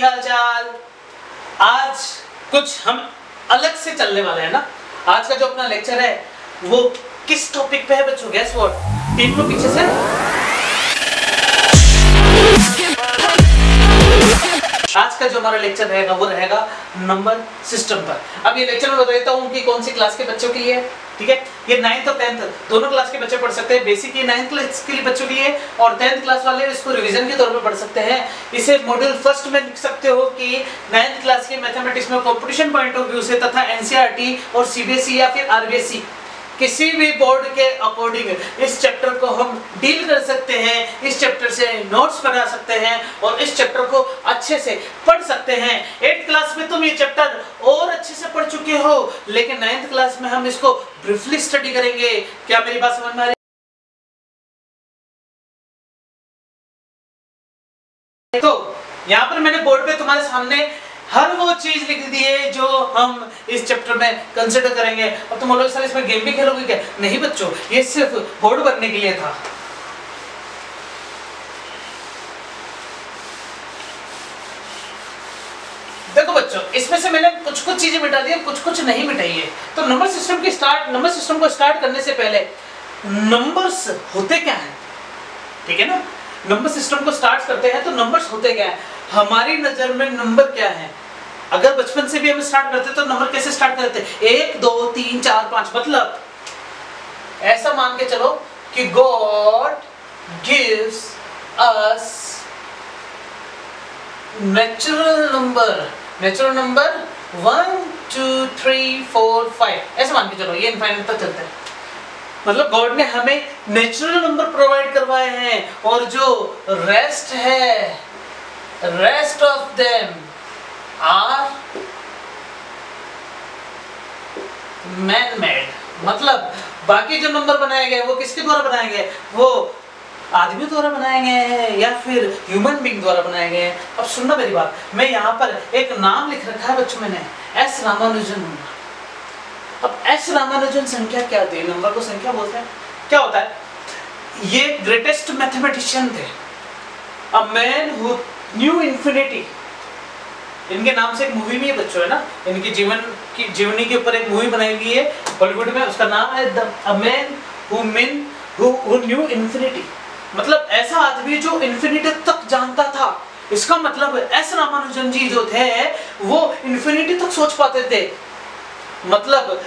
हाल चाल। आज कुछ हम अलग से चलने वाले हैं ना। आज का जो अपना लेक्चर है वो किस टॉपिक पे है बच्चों? Guess what? टीम को पीछे से आज का जो हमारा लेक्चर रहेगा वो रहेगा नंबर सिस्टम पर। अब ये लेक्चर मैं बता देता हूँ कि कौन सी क्लास के बच्चों के लिए है। ठीक है, ये 9th और 10th दोनों क्लास के बच्चे पढ़ सकते हैं। बेसिक ये 9th क्लास के लिए बच्चों के लिए और 10th क्लास वाले इसको रिवीजन के तौर पे पढ़ सकते हैं। इसे मॉड्यूल फर्स्ट में लिख सकते हो कि 9th क्लास के मैथमेटिक्स में कंपटीशन पॉइंट ऑफ व्यू से तथा एनसीईआरटी और सीबीएसई या फिर आरबीएसई किसी भी बोर्ड के अकॉर्डिंग इस चैप्टर को हम डील कर सकते हैं, इस चैप्टर से नोट्स बना सकते हैं और इस चैप्टर को अच्छे से पढ़ सकते हैं। 8th क्लास में तुम ये चैप्टर और अच्छे से पढ़ चुके हो, लेकिन 9th क्लास में हम इसको ब्रीफली स्टडी करेंगे। क्या मेरी बात समझ में आ रही है? तो यहाँ पर मैंने बोर्ड पे तुम्हारे सामने हर वो चीज लिख दी है जो हम इस चैप्टर में कंसिडर करेंगे। अब तुम बोलोगे सर इसमें गेम भी खेलोगे क्या? नहीं बच्चों, ये सिर्फ बोर्ड बनने के लिए था। देखो बच्चों, इसमें से मैंने कुछ चीजें मिटा दी, कुछ नहीं मिटाई है। तो नंबर सिस्टम को स्टार्ट करने से पहले नंबर्स होते क्या है? ठीक है ना, नंबर सिस्टम को स्टार्ट करते हैं तो नंबर्स होते क्या है? हमारी नजर में नंबर क्या है? अगर बचपन से भी हम स्टार्ट करते तो नंबर कैसे स्टार्ट करते? 1 2 3 4 5। मतलब ऐसा मान के चलो कि God gives us natural number 1 2 3 4 5, ऐसा मान के चलो, ये इनफाइनाइट तक चलता है। मतलब गॉड ने हमें नेचुरल नंबर प्रोवाइड करवाए हैं और जो रेस्ट है, rest of them are man made. मतलब बाकी जो नंबर बनाए गए वो किसके द्वारा बनाए गए? वो आदमी द्वारा बनाए गए हैं या फिर ह्यूमन बीइंग द्वारा बनाए गए हैं। अब सुनना मेरी बात, मैं यहाँ पर एक नाम लिख रखा है बच्चों, मैंने एस रामानुजन। अब एस रामानुजन संख्या क्या होती है? नंबर को संख्या बोलते हैं। क्या होता है? ये ग्रेटेस्ट मैथमेटिशियन थे, a man who knew infinity. इनके नाम से एक मूवी भी है बच्चों, है ना, इनकी जीवनी के ऊपर एक मूवी बनाई गई है बॉलीवुड में, उसका नाम है a man who knew infinity. मतलब ऐसा आदमी जो इन्फिनिटी तक जानता था। इसका मतलब एस रामानुजन जी जो थे वो इन्फिनिटी तक सोच पाते थे। मतलब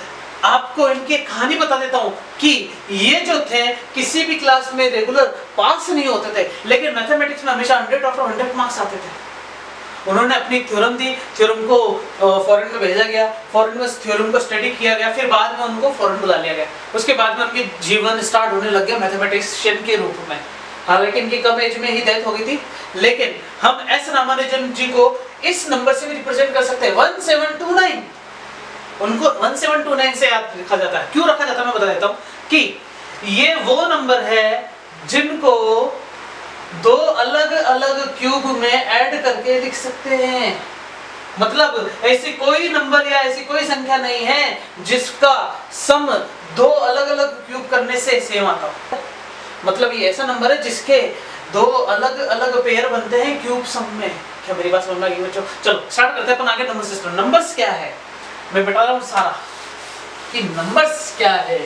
आपको इनकी कहानी बता देता हूँ कि ये जो थे किसी भी क्लास में रेगुलर पास नहीं होते थे, लेकिन मैथमेटिक्स में हमेशा 100 मार्क्स आते थे। उन्होंने अपनी थ्योरम दी, थ्योरम को फॉरेन में भेजा गया, फॉरेन में थ्योरम को स्टडी किया गया, फिर बाद में उनको फॉरेन बुला लिया गया। उसके बाद में उनकी जीवन स्टार्ट होने लग गया मैथमेटिशियन के रूप में। हालांकि इनकी कम एज में ही डेथ हो गई थी, लेकिन हम एस रामानुजन जी को इस नंबर से भी रिप्रेजेंट कर सकते हैं, 1729। उनको 1729 से याद रखा जाता है। क्यों रखा जाता है मैं बता देता हूँ कि ये वो नंबर है जिनको दो अलग अलग क्यूब में ऐड करके लिख सकते हैं। मतलब ऐसी कोई नंबर या ऐसी कोई संख्या नहीं है जिसका सम दो अलग अलग क्यूब करने से सेम आता हो। मतलब ये ऐसा नंबर है जिसके दो अलग अलग पेयर बनते हैं क्यूब सम में। क्या मेरी बात समझ में आ गई बच्चों? चलो स्टार्ट करते हैं अपन आगे नंबर सिस्टम। नंबर्स क्या है मैं बता रहा हूँ सारा कि नंबर्स क्या है।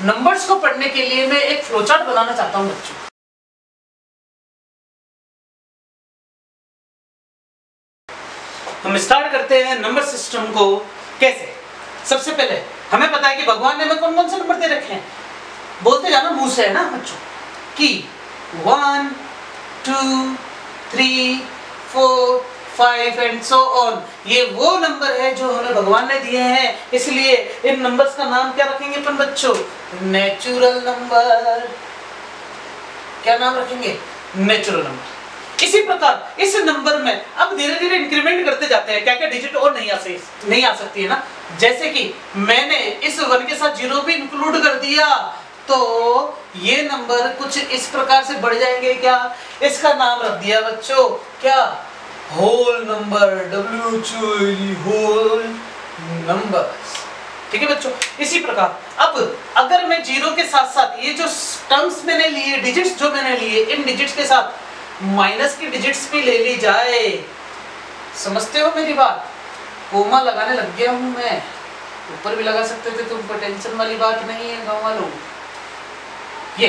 नंबर्स को पढ़ने के लिए मैं एक फ्लोचार्ट बनाना चाहता हूं बच्चों। हम स्टार्ट करते हैं नंबर सिस्टम को कैसे। सबसे पहले हमें पता है कि भगवान ने हमें कौन कौन से नंबर दे रखे हैं। बोलते जाना मुंह से, है ना बच्चों, कि 1 2 3 4 5 एंड सो ऑन। ये वो नंबर है जो हमें भगवान ने दिए हैं, इसलिए इन नंबर्स का नाम क्या रखेंगे अपन बच्चों? Natural number. क्या नाम रखेंगे? Natural number. इसी प्रकार इस नंबर में अब धीरे धीरे इंक्रीमेंट करते जाते हैं। क्या क्या डिजिट और नहीं आ सकती है ना। जैसे कि मैंने इस 1 के साथ 0 भी इंक्लूड कर दिया तो ये नंबर कुछ इस प्रकार से बढ़ जाएंगे। क्या? इसका नाम रख दिया बच्चों क्या? Whole number, WHOLE, whole numbers. ठीक है बच्चों, इसी प्रकार अब अगर मैं 0 के साथ साथ ये जो टर्म्स मैंने लिए, डिजिट्स जो मैंने लिए, इन डिजिट्स के साथ माइनस की डिजिट्स भी ले ली जाए, समझते हो मेरी बात? कोमा लगाने लग गया हूं मैं, ऊपर भी लगा सकते थे तुम पर, टेंशन वाली बात नहीं है गाँव वालों। ये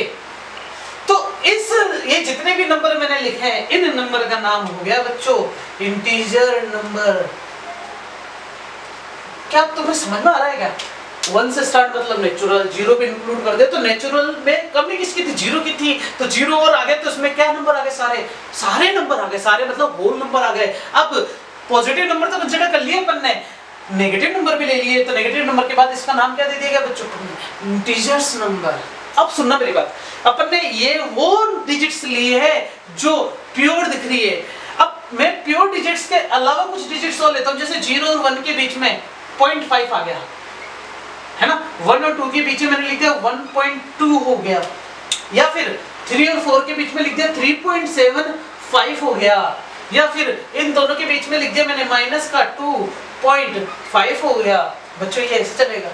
तो ये जितने भी नंबर मैंने लिखे हैं, इन नंबर का नाम हो गया बच्चों इंटीजर नंबर। क्या तुम्हें समझ में आ रहा है क्या? 1 से स्टार्ट मतलब नेचुरल, 0 भी इंक्लूड कर दे तो नेचुरल में कमी किसकी थी? 0 की थी, तो 0 और आ गए तो उसमें क्या नंबर आ गए? सारे नंबर आ गए, सारे मतलब होल नंबर आ गए। अब पॉजिटिव नंबर तो कंसीडर कर लिए अपन ने, नेगेटिव नंबर भी ले लिए, तो नेगेटिव नंबर के बाद इसका नाम क्या दे दिया गया बच्चों? Integers number. अब सुनना मेरी बात, अपन ने ये वो डिजिट्स लिए है जो प्योर दिख रही है। अब मैं प्योर डिजिट्स के अलावा कुछ डिजिट्स और लेता हूं, जैसे 0 और 1 के बीच में 0.5 आ गया है ना, 1 और 2 के बीच में मैंने लिख दिया 1.2 हो गया, या फिर 3 और 4 के बीच में लिख दिया 3.75 हो गया, या फिर इन दोनों के बीच में लिख दिया मैंने माइनस का 2.5 हो गया। बच्चों ये ऐसे चलेगा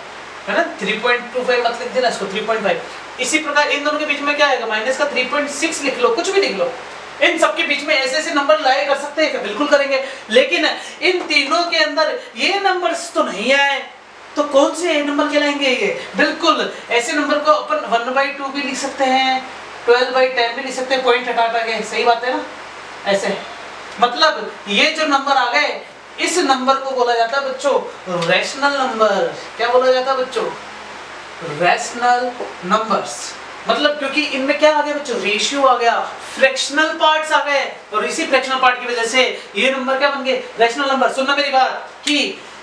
है ना, 3.25 मत लिख देना इसको 3.5। इसी प्रकार इन दोनों के बीच में क्या आएगा? माइनस का 3.6 लिख लो, कुछ भी लिख लो। इन सब के बीच में ऐसे ऐसे नंबर लाए कर सकते हैं क्या? बिल्कुल करेंगे, लेकिन इन तीनों के अंदर ये नंबर्स तो नहीं आए, तो कौन से नंबर कहलाएंगे ये? बिल्कुल ऐसे नंबर को अपन 1/2 भी लिख सकते हैं, 12/10 भी लिख सकते हैं, पॉइंट हटा के। सही बात है ना? ऐसे मतलब ये जो नंबर आ गए, इस नंबर को बोला जाता है बच्चों रैशनल नंबर। क्या बोला जाता है बच्चों? Rational numbers. मतलब क्योंकि इनमें क्या आ गया बच्चों? रेशियो आ गया, फ्रैक्शनल पार्ट्स आ गए, और इसी फ्रैक्शनल पार्ट की वजह से ये नंबर क्या बन गए? Rational number. सुनना मेरी बात कि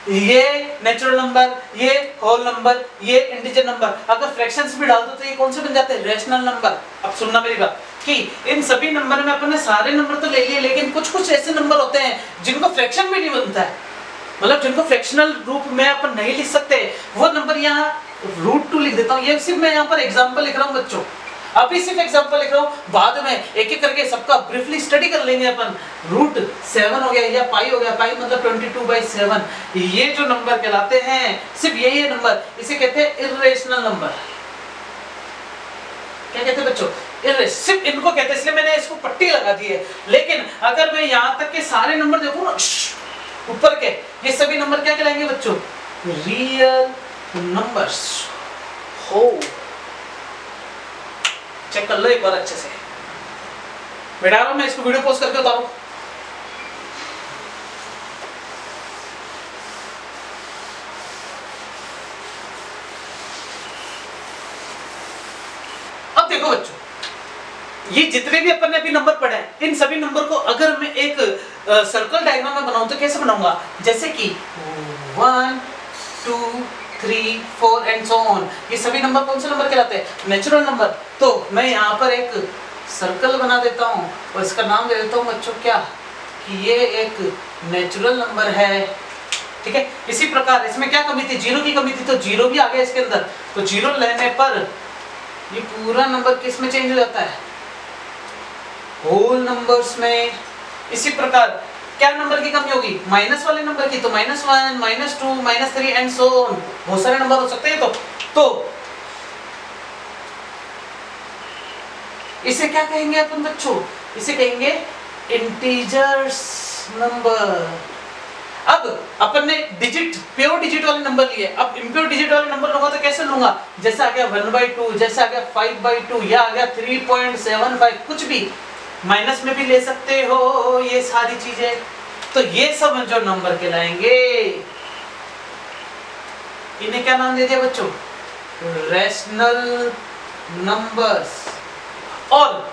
ये नेचुरल नंबर, ये होल नंबर, ये इंटीजर नंबर, अगर फ्रैक्शंस भी डाल दो तो ये कौन से बन जाते हैं? Rational number. अब सुनना मेरी बात कि इन सभी नंबर में अपन ने सारे नंबर तो ले लिए, लेकिन कुछ कुछ ऐसे नंबर होते हैं जिनको फ्रैक्शन भी नहीं बनता है, मतलब जिनको फ्रैक्शनल रूप में अपन नहीं लिख सकते, वो नंबर यहाँ √2 लिख देता हूँ। ये सिर्फ मैं यहाँ पर एग्जाम्पल लिख रहा हूँ बच्चों, अभी सिर्फ एग्जांपल लिख रहा हूँ, बाद में एक एक करके सबका ब्रीफली स्टडी कर लेंगे अपन। √7 हो गया या पाई हो गया, पाई मतलब 22/7, ये जो नंबर कहलाते हैं, सिर्फ यही नंबर, इसे कहते हैं इर्रेशनल नंबर। क्या कहते हैं बच्चों? सिर्फ इनको कहते हैं, इसलिए मैंने इसको पट्टी लगा दी है। लेकिन अगर मैं यहाँ तक के सारे नंबर देखूँ ना ऊपर के, ये सभी नंबर क्या कहलाएंगे बच्चों? Real numbers. हो चेक कर लो एक बार अच्छे से। बैठा रहा हूं मैं, इसको वीडियो पोस्ट करके उतारूं। अब देखो बच्चों, ये जितने भी अपन ने अभी नंबर पढ़े हैं, इन सभी नंबर को अगर मैं एक सर्कल डायग्राम में बनाऊं तो कैसे बनाऊंगा? जैसे कि 1 2 3 4 एंड सो ऑन। ये सभी नंबर कौन से नंबर कहलाते हैं? Natural number. तो मैं यहाँ पर एक सर्कल बना देता हूँ और इसका नाम दे देता हूँ बच्चों क्या, कि ये एक नेचुरल नंबर है। ठीक है, इसी प्रकार इसमें क्या कमी थी? 0 की कमी थी, तो 0 भी आ गया इसके अंदर। तो 0 लेने पर ये पूरा नंबर किस में चेंज हो जाता है? होल नंबर्स में। इसी प्रकार क्या नंबर की कमी होगी? माइनस वाले नंबर की, तो -1 -2 -3 एंड सो ऑन। बहुत सारे नंबर हो सकते हैं। तो इसे क्या कहेंगे अपन बच्चों? इसे कहेंगे इंटीजर्स नंबर। अब अपन ने डिजिट, प्योर डिजिट वाले नंबर लिए, अब इम्प्योर डिजिट वाले नंबर लूंगा तो कैसे लूंगा? जैसे आ गया 1/2, जैसे आ गया 5/2, या आ गया 3.75, कुछ भी। माइनस में भी ले सकते हो ये सारी चीजें। तो ये सब जो नंबर कहलाएंगे, इन्हें क्या नाम दे दिया बच्चों? Rational numbers. और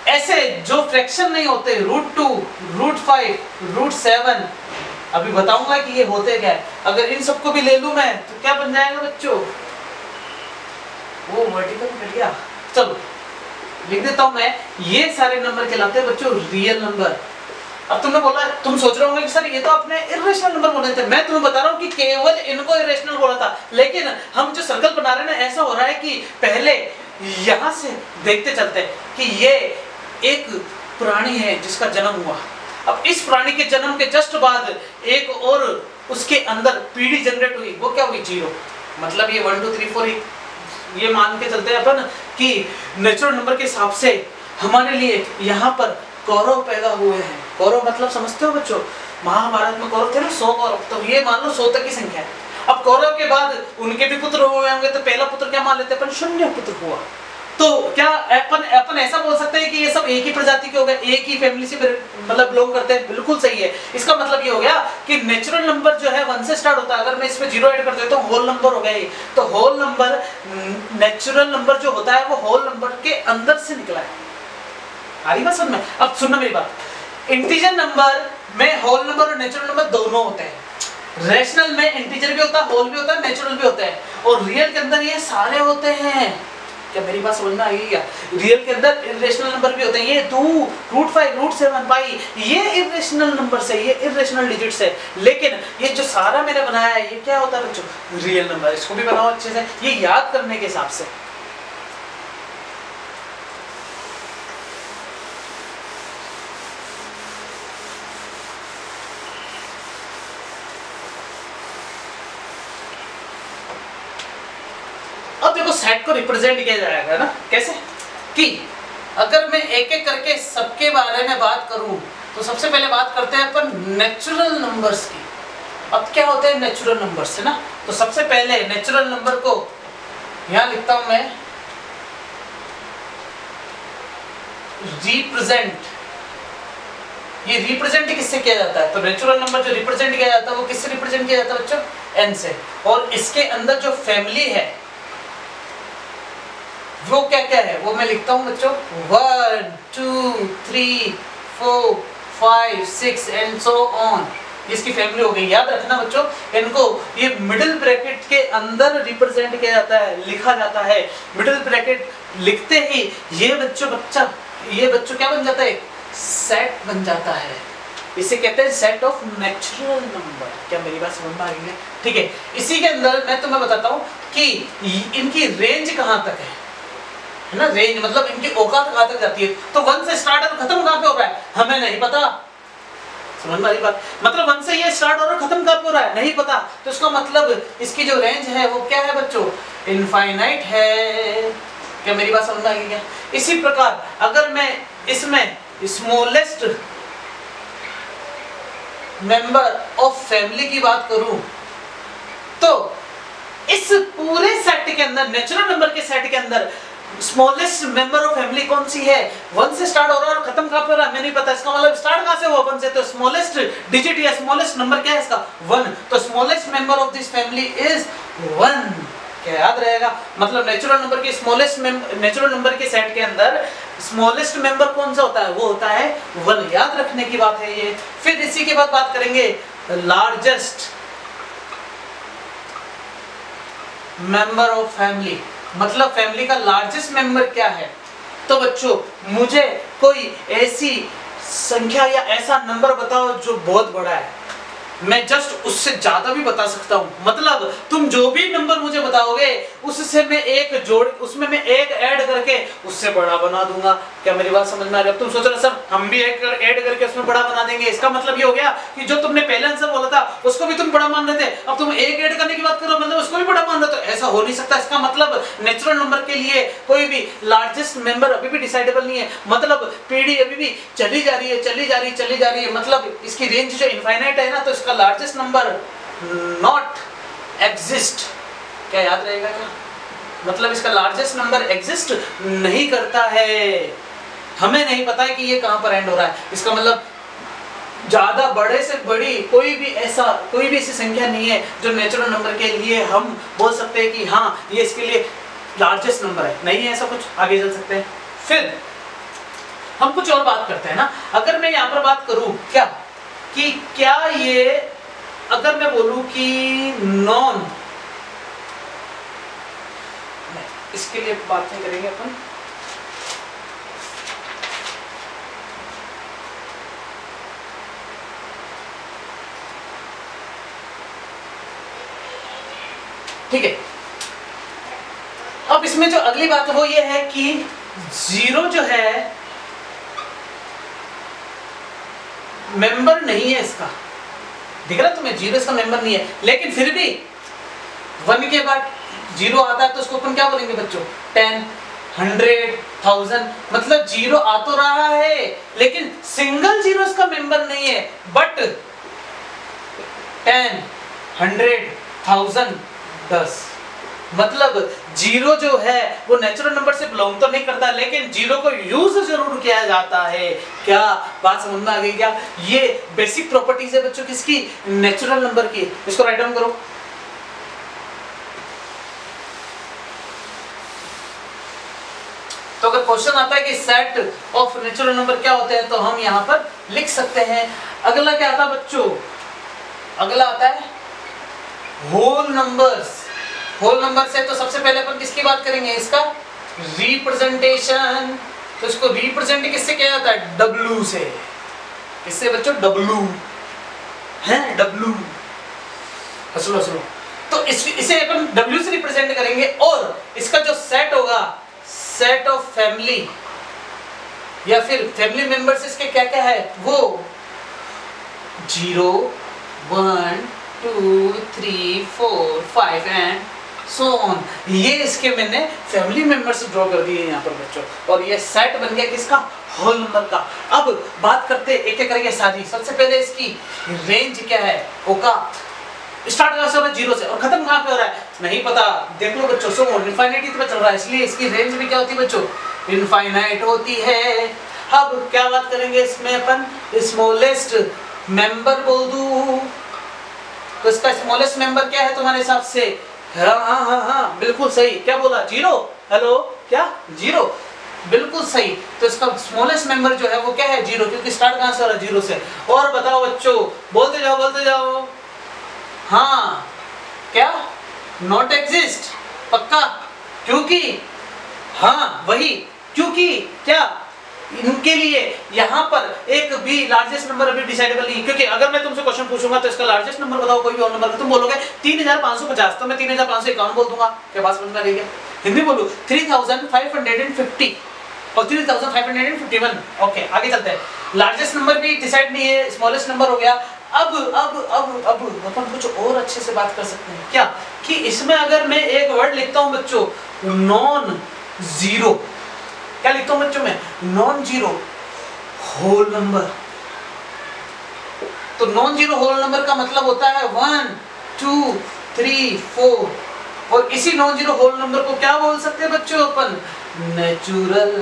ऐसे जो फ्रैक्शन नहीं होते, √2, √5, √7, अभी बताऊंगा कि ये होते क्या है। अगर इन सबको भी ले लूं मैं तो क्या बन जाएगा बच्चों? वो वर्टिकल कट गया। चलो लिख देता हूं मैं, ये सारे नंबर कहलाते हैं बच्चों रियल नंबर। अब तुमने बोला, तुम सोच रहे होंगे कि सर ये तो आपने इर्रेशनल नंबर बोले थे। मैं तुम्हें बता रहा हूँ कि केवल इनको इर्रेशनल बोला था, लेकिन हम जो सर्कल बना रहे हैं ना, ऐसा हो रहा है कि पहले यहाँ से देखते चलते हैं कि ये एक प्राणी है जिसका जन्म हुआ। अब इस प्राणी के जन्म के जस्ट बाद एक और उसके अंदर पीढ़ी जनरेट हुई, वो क्या हुई? 0। मतलब ये 1 2 3 4 ये मान के चलते हैं अपन कि नेचुरल नंबर के हिसाब से हमारे लिए यहाँ पर कौरव पैदा हुए हैं। कौरव मतलब समझते हो बच्चों, महाभारत में कौरव थे ना 100 कौरव, तो ये मान लो 100 तक की संख्या है। अब कौरव के बाद उनके भी पुत्र हुए होंगे, तो पहला पुत्र क्या मान लेते हैं अपन, शून्य पुत्र हुआ। तो क्या अपन ऐसा बोल सकते हैं कि ये सब एक ही प्रजाति के हो गए, एक ही फैमिली से मतलब बिलोंग करते हैं? बिल्कुल सही है। इसका मतलब ये हो गया कि नेचुरल नंबर जो है 1 से स्टार्ट होता है, अगर मैं इसमें 0 ऐड कर देता हूँ होल नंबर हो गया ये। तो होल नंबर, नेचुरल नंबर जो होता है वो होल नंबर के अंदर से निकला है। आ रही बात समझ में? अब सुनना मेरी बात, इंटीजर नंबर में होल नंबर और नेचुरल नंबर दोनों होते हैं। रैशनल में इंटीजर भी होता है, होल भी होता है, नेचुरल भी होता है, और रियल के अंदर ये सारे होते हैं। क्या मेरी बात समझ में आई क्या? रियल के अंदर इरेशनल नंबर भी होते हैं, ये 2, √5, √7 पाई, ये इरेशनल नंबर से, ये इरेशनल डिजिट्स है। लेकिन ये जो सारा मैंने बनाया है ये क्या होता है बच्चों, रियल नंबर। इसको भी बनाओ अच्छे से, ये याद करने के हिसाब से। अब देखो सेट को रिप्रेजेंट किया जाएगा ना कैसे, कि अगर मैं एक एक करके सबके बारे में बात करूं, तो सबसे पहले बात करते हैं अपन नेचुरल नंबर्स की। अब क्या होते हैं नेचुरल नंबर्स, है ना? तो सबसे पहले नेचुरल नंबर को यहां लिखता हूं मैं, रिप्रेजेंट। ये रिप्रेजेंट किससे किया जाता है? तो नेचुरल नंबर जो रिप्रेजेंट किया जाता है वो किससे रिप्रेजेंट किया जाता है बच्चों? n से। और इसके अंदर जो फैमिली है वो क्या क्या है, वो मैं लिखता हूं बच्चों, 1 2 3 4 5 6 एंड सो ऑन। इसकी फैमिली हो गई। याद रखना बच्चों, इनको ये मिडिल ब्रैकेट के अंदर रिप्रेजेंट किया जाता है, लिखा जाता है। मिडिल ब्रैकेट लिखते ही ये बच्चों क्या बन जाता है, सेट बन जाता है। इसे कहते हैं सेट ऑफ नेचुरल नंबर। क्या मेरी बात समझ में आ रही है? ठीक है, इसी के अंदर मैं तुम्हें बताता हूं कि इनकी रेंज कहां तक है ना? रेंज मतलब इनकी औकात कहां तक जाती है। तो 1 से स्टार्ट और खत्म कहां पे हो रहा है हमें नहीं पता। समझ में आ रही बात? मतलब 1 से ये स्टार्ट और खत्म कहां पे हो रहा है नहीं पता। तो इसका मतलब इसकी जो रेंज है वो क्या है बच्चों, इनफाइनाइट है। क्या मेरी बात समझ में आ गई क्या? इसी प्रकार अगर मैं इसमें स्मॉलेस्ट मेंबर ऑफ फैमिली की बात करूं, तो इस पूरे सेट के अंदर, नेचुरल नंबर के सेट के अंदर स्मॉलेस्ट मेंबर ऑफ फैमिली कौन सी है? 1 से स्टार्ट हो रहा है और खत्म कहां पे हो रहा है हमें नहीं पता। इसका मतलब स्टार्ट कहां से हुआ 1 से, तो स्मॉलेस्ट डिजिट या स्मॉलेस्ट नंबर क्या है इसका, 1। तो smallest member of this family is 1। क्या याद रहेगा? मतलब नेचुरल नंबर के नेचुरल नंबर के सेट के अंदर स्मॉलेस्ट मेंबर कौन सा होता है, वो होता है 1। याद रखने की बात है ये। फिर इसी के बाद बात करेंगे लार्जेस्ट मेंबर ऑफ फैमिली, मतलब फैमिली का लार्जेस्ट मेंबर क्या है। तो बच्चों मुझे कोई ऐसी संख्या या ऐसा नंबर बताओ जो बहुत बड़ा है, मैं जस्ट उससे ज्यादा भी बता सकता हूँ। मतलब तुम जो भी नंबर मुझे बताओगे उससे मैं उसमें मैं एक ऐड करके उससे बड़ा बना दूंगा। क्या मेरी बात समझ में आ रही है? अब तुम सोच रहे सर हम भी एक ऐड करके उसमें बड़ा बना देंगे, इसका मतलब ये हो गया कि जो तुमने पहले आंसर बोला था उसको भी तुम बड़ा मान रहे थे, अब तुम एक ऐड करने की बात करो मतलब उसको भी बड़ा मान रहे हो, तो ऐसा हो नहीं सकता। इसका मतलब नेचुरल नंबर के लिए कोई भी लार्जेस्ट मेंबर अभी भी डिसाइडेबल नहीं है। मतलब पीढ़ी अभी भी चली जा रही है, मतलब इसकी रेंज जो इनफाइनाइट है ना, तो इसका लार्जेस्ट नंबर नॉट एग्जिस्ट। क्या याद रहेगा क्या? मतलब इसका लार्जेस्ट नंबर एग्जिस्ट नहीं करता है। हमें नहीं पता है कि ये कहां पर एंड हो रहा है। इसका मतलब ज्यादा बड़े से बड़ी कोई भी ऐसी संख्या नहीं है जो नेचुरल नंबर के लिए हम बोल सकते हैं कि हाँ ये इसके लिए लार्जेस्ट नंबर है। नहीं है ऐसा कुछ, आगे चल सकते हैं। फिर हम कुछ और बात करते हैं ना। अगर मैं यहाँ पर बात करूं क्या ये, अगर मैं बोलूं कि नॉन, इसके लिए बात नहीं करेंगे अपन। ठीक है, अब इसमें जो अगली बात है वो ये है कि 0 जो है मेंबर नहीं है इसका। दिख रहा है तुम्हें? 0 इसका मेंबर नहीं है, लेकिन फिर भी 1 के बाद 0 आता है तो उसको अपन क्या बोलेंगे बच्चों? 10। 100,000, मतलब जीरो आ तो रहा है लेकिन सिंगल जीरो इसका मेंबर नहीं है, बट 10, 100,000, 10, मतलब जीरो जो है वो नेचुरल नंबर से बिलोंग तो नहीं करता, लेकिन जीरो को यूज जरूर किया जाता है। क्या बात समझ में आ गई क्या? ये बेसिक प्रॉपर्टीज है बच्चों किसकी? नेचुरल नंबर की। इसको राइट डाउन करो। तो अगर क्वेश्चन आता है कि सेट ऑफ नेचुरल नंबर क्या होते हैं तो हम यहाँ पर लिख सकते हैं। अगला क्या आता है बच्चों? अगला आता है होल नंबर्स। होल नंबर से तो सबसे पहले अपन किसकी बात करेंगे? इसका रिप्रेजेंटेशन। तो इसको रिप्रेजेंट किससे किया जाता है? W से। किससे बच्चों? W है, W। सुनो सुनो, तो इसे अपन W से रिप्रेजेंट करेंगे और इसका जो सेट होगा, सेट ऑफ फैमिली या फिर फैमिली मेंबर्स इसके क्या क्या है? वो 0, 1, 2, 3, 4, 5 एंड सो ऑन। ये इसके मैंने फैमिली मेंबर्स ड्रॉ कर दिए यहाँ पर बच्चों, और ये सेट बन गया किसका? होल नंबर का। अब बात करते एक एक करके सारी। सबसे पहले इसकी रेंज क्या है? औकात। स्टार्ट कहाँ से हो रहा है? 0 से, और खत्म कहाँ पे हो रहा है? नहीं पता। देख लो बच्चों, सो इनफाइनाइट पे चल रहा है, इसलिए इसकी रेंज भी क्या होती है बच्चों? इनफाइनाइट होती है। अब क्या बात करेंगे इसमें अपन? स्मॉलेस्ट मेंबर बोल दूं तो इसका स्मॉलेस्ट मेंबर क्या है तुम्हारे हिसाब से? हाँ, बिल्कुल सही। क्या बोला? 0। हेलो, क्या? 0, बिल्कुल सही। तो इसका स्मॉलेस्ट मेंबर जो है वो क्या है? 0, क्योंकि स्टार्ट कहाँ से हो रहा है? 0 से। और बताओ बच्चों, बोलते जाओ बोलते जाओ। हाँ, क्या? Not exist. पक्का? क्योंकि हाँ वही, क्योंकि क्या इनके लिए यहाँ पर एक भी लार्जेस्ट नंबर अभी डिसाइडेबल नहीं, क्योंकि अगर मैं तुमसे क्वेश्चन पूछूंगा तो इसका लार्जेस्ट नंबर बताओ कोई भी और नंबर, तुम बोलोगे 3550, तो मैं 3551 बोल दूंगा। क्या बात समझ में आ रही है? हिंदी बोलूं 3550 और 3551। ओके, आगे चलते हैं। लार्जेस्ट नंबर भी डिसाइड नहीं है, स्मॉलेस्ट नंबर हो गया। अब अपन कुछ और अच्छे से बात कर सकते हैं। क्या कि इसमें अगर मैं एक वर्ड लिखता हूं बच्चों, नॉन जीरो, क्या लिखता हूं बच्चों मैं? Non zero whole number. तो नॉन जीरो होल नंबर का मतलब होता है 1, 2, 3, 4, और इसी नॉन जीरो होल नंबर को क्या बोल सकते हैं बच्चों अपन? Natural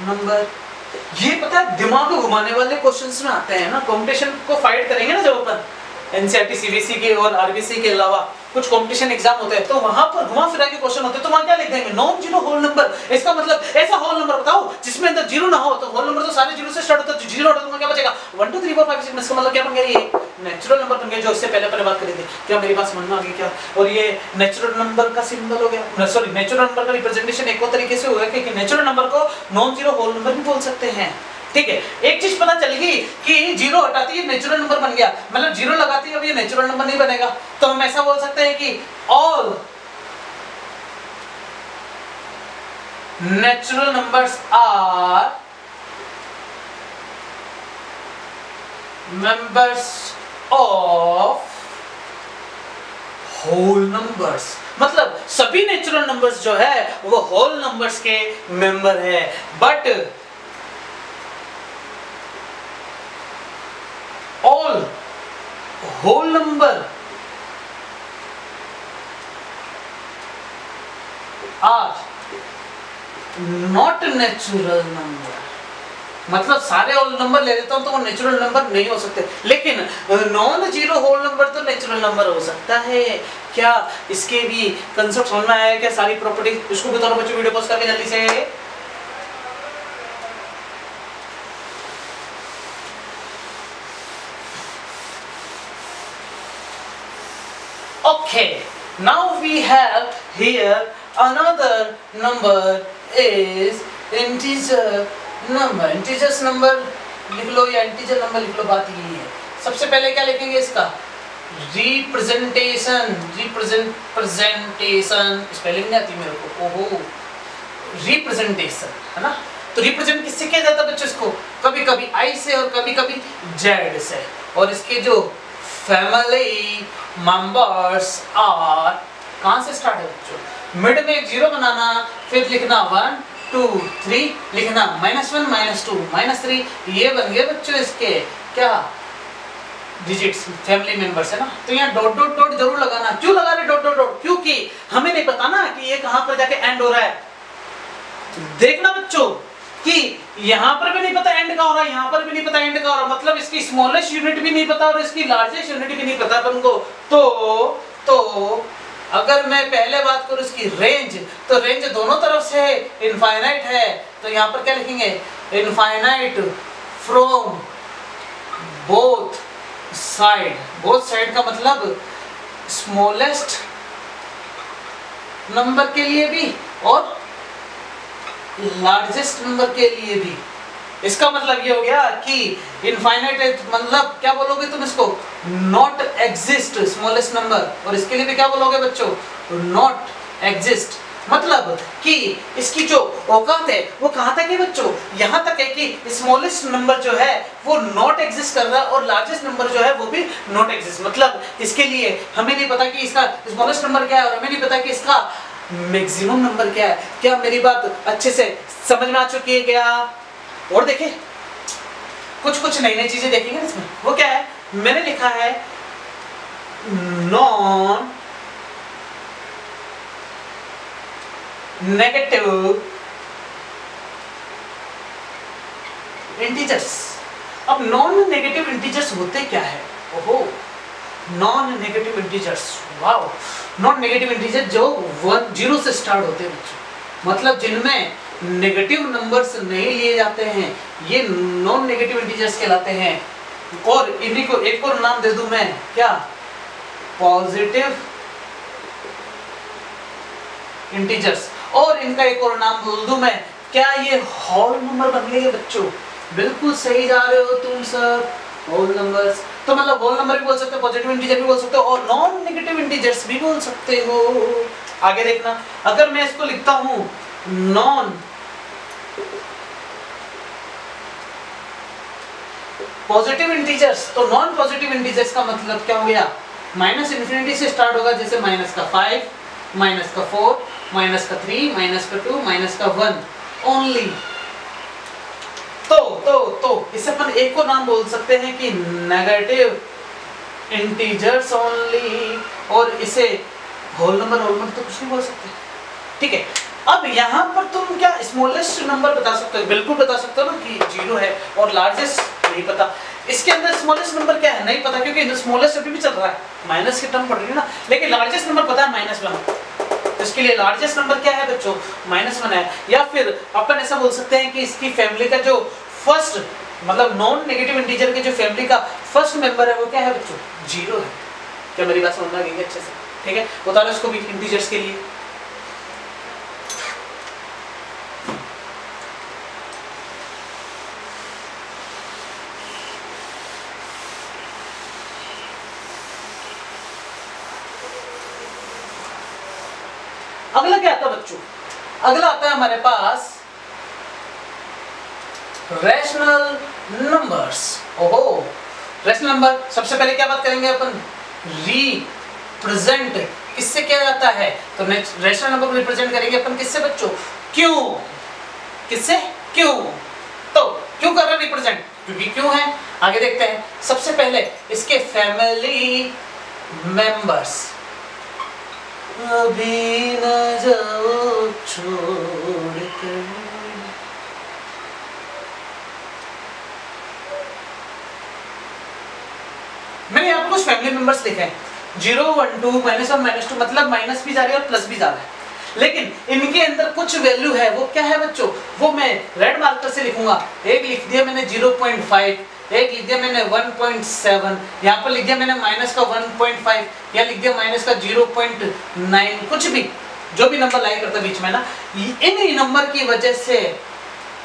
number. ये पता है दिमाग को घुमाने वाले क्वेश्चंस में आते हैं ना, कंपटीशन को फाइट करेंगे ना जब अपन एनसीईआरटी, सीबीएसई के और आरबीसी के अलावा कुछ कंपटीशन एग्जाम होते हैं, तो वहां पर घुमा फिरा के क्वेश्चन होते हैं, तो वहां क्या लिख देंगे? Non zero whole number. इसका मतलब ऐसा होल नंबर बताओ जिसमें अंदर जीरो ना हो। तो होल नंबर तो सारे जीरो से स्टार्ट होता है, जीरो हटा दूंगा क्या बचेगा? 1, 2, 3, 4, 5, 6। इसका मतलब क्या बन गया? ये नेचुरल नंबर बन गया, जो इससे पहले बात करी थी। क्या मेरी बात समझ में आ गई क्या? और ये नेचुरल नंबर का सिंबल हो गया, सॉरी नेचुरल नंबर का रिप्रेजेंटेशन एक और तरीके से होगा कि नेचुरल नंबर को नॉन जीरो होल नंबर भी बोल सकते हैं। ठीक है, एक चीज पता चल गई कि जीरो हटाती है नेचुरल नंबर बन गया, मतलब जीरो लगाती है अब ये नेचुरल नंबर नहीं बनेगा। तो हम ऐसा बोल सकते हैं कि all natural numbers are members of whole numbers. मतलब सभी नेचुरल नंबर्स जो है वो होल नंबर्स के मेंबर है, but all whole number are not natural number। मतलब सारे होल नंबर ले लेता हूं तो वो नेचुरल नंबर नहीं हो सकते, लेकिन नॉन जीरो होल नंबर तो नेचुरल नंबर हो सकता है। क्या इसके भी कंसेप्ट समझ में आया है? क्या सारी प्रॉपर्टी? इसको बताओ बच्चों, वीडियो पॉज करके जल्दी से। Okay, now we have here another number is integer number। Integers number लिख लो या इंटीजर नंबर लिख लो, बात यही है। सबसे पहले क्या लिखेंगे? इसका रिप्रेजेंटेशन। प्रेजेंटेशन स्पेलिंग नहीं आती मेरे को, ओहो, रिप्रेजेंटेशन है ना। तो रिप्रेजेंट किससे किया जाता है बच्चों? इसको कभी कभी आई से और कभी कभी जेड से, और इसके जो फैमिली मेंबर्स आर, कहां से स्टार्ट है बच्चों? मिड में एक जीरो बनाना, फिर लिखना 1 2 3, लिखना -1 -2 -3, ये बन गए बच्चों इसके क्या डिजिट्स, फैमिली मेंबर्स है ना। तो यहाँ डॉट डॉट डॉट जरूर लगाना। क्यों लगा रहे डॉट डॉट डॉट? क्योंकि हमें नहीं पता ना कि ये कहां पर जाके एंड हो रहा है। देखना बच्चों कि यहाँ पर भी नहीं पता एंड का हो रहा है, यहाँ पर भी नहीं पता एंड का हो रहा है, मतलब इसकी स्मॉलेस्ट यूनिट भी नहीं पता और इसकी लार्जेस्ट यूनिट भी नहीं पता अपन को। तो अगर मैं पहले बात करूं इसकी रेंज, तो रेंज दोनों तरफ से इनफाइनाइट है, तो यहाँ पर क्या लिखेंगे? Infinite from both side. Both side का मतलब स्मॉलेस्ट नंबर के लिए भी और लार्जेस्ट नंबर के लिए भी। इसका मतलब ये हो गया कि इनफाइनाइट मतलब क्या बोलोगे तुम इसको? Not exist smallest number. और इसके लिए भी क्या बोलोगे बच्चों? Not exist. मतलब कि इसकी जो औकात है वो कहां तक है बच्चों? यहां तक है कि स्मॉलेस्ट नंबर जो है वो नॉट एग्जिस्ट कर रहा है और लार्जेस्ट नंबर जो है वो भी नॉट एग्जिस्ट। मतलब इसके लिए हमें नहीं पता कि इसका स्मॉलेस्ट नंबर क्या है और हमें नहीं पता कि इसका मैक्सिमम नंबर क्या है। क्या मेरी बात अच्छे से समझ में आ चुकी है क्या? और देखिए कुछ नई नई चीजें देखेंगे इसमें। वो क्या है? मैंने लिखा है नॉन नेगेटिव इंटीजर्स। अब नॉन नेगेटिव इंटीजर्स होते क्या है? ओहो, non negative integers, wow. Non negative integer जो 1 0 से स्टार्ट होते हैं बच्चों, मतलब जिनमें नेगेटिव नंबर्स नहीं लिए जाते हैं, ये नॉन नेगेटिव इंटीजर्स कहलाते हैं। और इन्हीं को एक और नाम दे दूं मैं, क्या? Positive integers. और इनका एक और नाम बोल दूं मैं, क्या ये होल नंबर बन गए बच्चों? बिल्कुल सही जा रहे हो तुम सब, होल नंबर्स। तो मतलब होल नंबर भी बोल सकते हो, पॉजिटिव इंटीजर भी बोल सकते हो और नॉन नेगेटिव इंटीजर्स भी बोल सकते हो। आगे देखना, अगर मैं इसको लिखता हूं नॉन पॉजिटिव इंटीजर्स, तो नॉन पॉजिटिव इंटीजर्स का मतलब क्या हो गया? माइनस इन्फिनिटी से स्टार्ट होगा, जैसे -5, -4, -3, -2, -1 ओनली। तो इसे अपन एक और नाम बोल सकते हैं कि नेगेटिव इंटीजर्स ओनली। और इसे होल नंबर तो कुछ नहीं बोल सकते, ठीक है। अब यहाँ पर तुम क्या स्मॉलेस्ट नंबर बता सकते हो? बिल्कुल बता सकते हो ना कि 0 है। और लार्जेस्ट नहीं पता। इसके अंदर स्मॉलेस्ट नंबर क्या है? नहीं पता, क्योंकि स्मॉलेस्ट अभी भी चल रहा है, माइनस की टर्म पड़ रही है ना। लेकिन लार्जेस्ट नंबर पता है -1। इसके लिए लार्जेस्ट नंबर क्या है बच्चों? -1 है। या फिर अपन ऐसा बोल सकते हैं कि इसकी फैमिली का जो फर्स्ट, मतलब नॉन नेगेटिव इंटीजर के जो फैमिली का फर्स्ट मेंबर है वो क्या है बच्चों? 0 है। क्या मेरी बात समझ में आ गई अच्छे से? ठीक है, बता दो इसको भी इंटीजर्स के लिए। अगला क्या आता है बच्चों? अगला आता है हमारे पास रैशनल नंबर्स। ओहो, रैशनल नंबर। सबसे पहले क्या बात करेंगे अपन? रिप्रेजेंट किससे किया जाता है? तो रैशनल नंबर को रिप्रेजेंट करेंगे अपन किससे बच्चों? क्यों? किससे? क्यों। तो क्यों कर रहे हैं रिप्रेजेंट? क्योंकि क्यों है। आगे देखते हैं। सबसे पहले इसके फैमिली मेंबर्स। अभी न जाओ छोड़कर। मैंने यहाँ पर कुछ फैमिली मेंबर्स लिखे हैं, 0 1 2 -1 -2, मतलब माइनस भी जा रही है और प्लस भी जा रहा है। लेकिन इनके अंदर कुछ वैल्यू है, वो क्या है बच्चों? वो मैं रेड मार्कर से लिखूंगा। एक लिख दिया मैंने 0.5, एक लिख दिया मैंने 1.7, यहाँ पर लिख दिया मैंने माइनस का 1.5, या लिख दिया माइनस का 0.9, कुछ भी जो भी नंबर लाई करता बीच में ना। इन नंबर की वजह से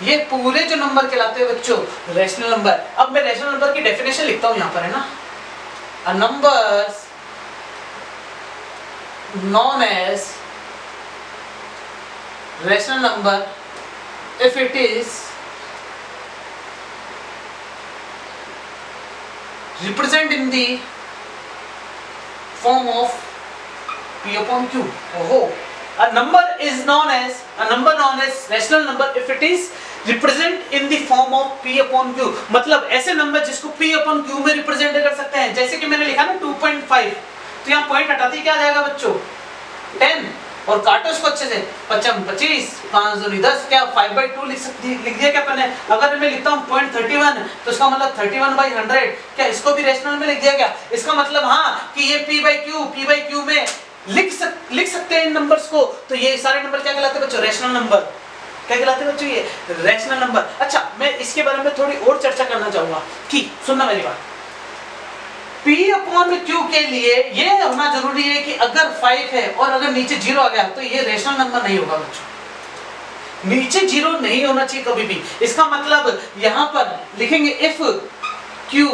ये पूरे जो नंबर कहलाते हैं बच्चों रैशनल नंबर। अब मैं रैशनल नंबर की डेफिनेशन लिखता हूँ यहाँ पर, है ना। A numbers known as rational number if it is represent in the form of P upon Q। ओहो, A number known as rational number if it is represent in the form of p upon q। मतलब ऐसे number जिसको p upon q में represent कर सकते हैं। जैसे कि मैंने लिखा ना 2.5, तो यहाँ पॉइंट हटाते ही क्या आ जाएगा बच्चों 10, और काटो इसको अच्छे से, 5 25 5 दूनी 10, क्या 5/2 लिख दिया क्या मैंने। अगर मैं लिखता हूँ 0.31 तो इसका मतलब 31/100, क्या इसको भी रेशनल में लिख दिया क्या। इसका मतलब हाँ कि ये p/q में लिख सकते हैं इन नंबर्स को। तो ये सारे नंबर क्या कहलाते हैं बच्चों, रेशनल नंबर। क्या कहलाते हैं बच्चों, ये रेशनल नंबर। अच्छा, मैं इसके बारे में थोड़ी और चर्चा करना चाहूंगा कि सुनना मेरी बात, P अपॉन Q के लिए ये होना जरूरी है कि अगर 5 है और अगर नीचे 0 आ गया तो ये रेशनल नंबर नहीं होगा बच्चों। नीचे 0 नहीं होना चाहिए कभी भी। इसका मतलब यहां पर लिखेंगे if Q